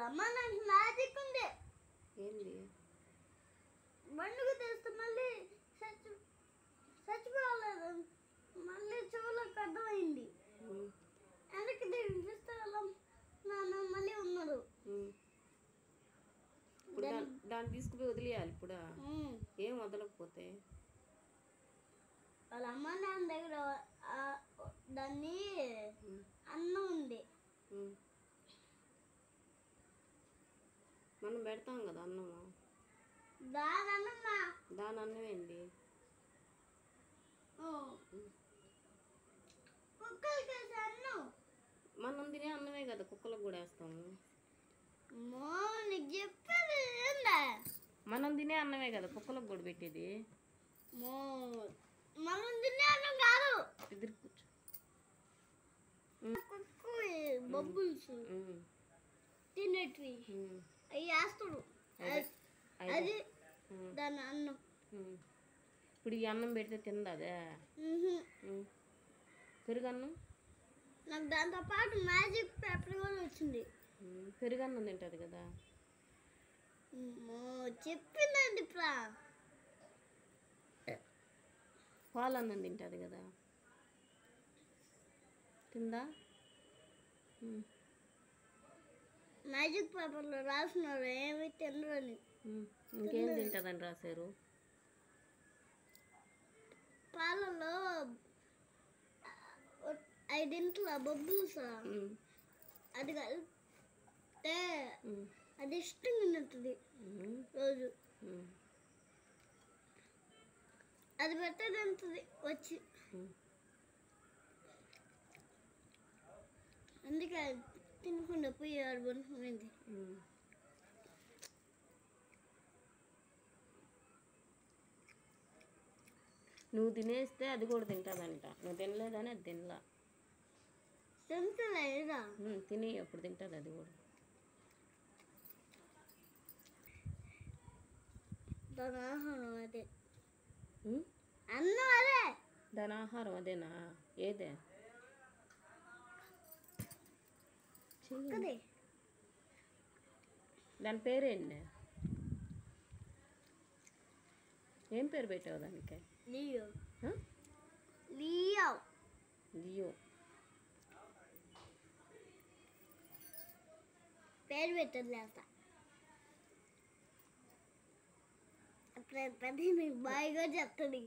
అమ్మ నాకు మ్యాజిక్ ఉంది. ఏంది? బండుకు తెస్తే మళ్ళీ చచ్చిపోలేదు. మళ్ళీ చెవులకు అర్థమైంది. వెనక్కి చూస్తే నాన్న మళ్ళీ ఉన్నాడు. ఇప్పుడు దాన్ని తీసుకుపోయి వదిలేయాలి. ఇప్పుడు ఏం వదలకపోతే వాళ్ళ అమ్మ నాన్న దగ్గర దాన్ని అన్నం ఉంది. మనం పెడతాం కదా అన్నము. దాని అన్నం ఏంటి? మనం తినే అన్నమే కదా కుక్కలకు కూడా వేస్తాము. మనం తినే అన్నమే కదా కుక్కలకు కూడా పెట్టేది. మనం తినే అన్నం కాదు. ఎదురు కూర్చో. బబ్బుల్స్ తినేటివి అవి వేస్తాడు. అది దాని అన్నం. ఇప్పుడు ఈ అన్నం పెడితే తిందా అదే? పెరుగన్నం నాకు దాంతో పాటు మ్యాజిక్ పేపర్ కూడా వచ్చింది. పెరుగన్నం తింటుంది కదా. చెప్పిందండి. పాలన్నం తింటుంది కదా. తిందా? మ్యాజిక్ పేపర్లో రాస్తున్నారు ఏమి తినరని. ఇంకేం తింటుందని రాశారు? పాలలో 5 బొబ్బుల్స్ అది కలిపితే అది ఇష్టంగా తింటుంది రోజు. అది పెట్టే తింటుంది వచ్చి. అందుకే తినకుండా పోయి ఆడుకుంటుంది. నువ్వు తినేస్తే అది కూడా తింటుందంట. నువ్వు తినలేదని అది తినలా. తిని అప్పుడు తింటుంది అది కూడా. దాని ఆహారం అదే. అన్నం అదే. దాని ఆహారం అదేనా? ఏదే? దాని పేరేంటి? ఏం పేరు పెట్టావు దానికి? లియో. లియో. లియో పేరు పెట్టదు. అప్పుడు పెద్ద బాయ్ కూడా చెప్తుంది.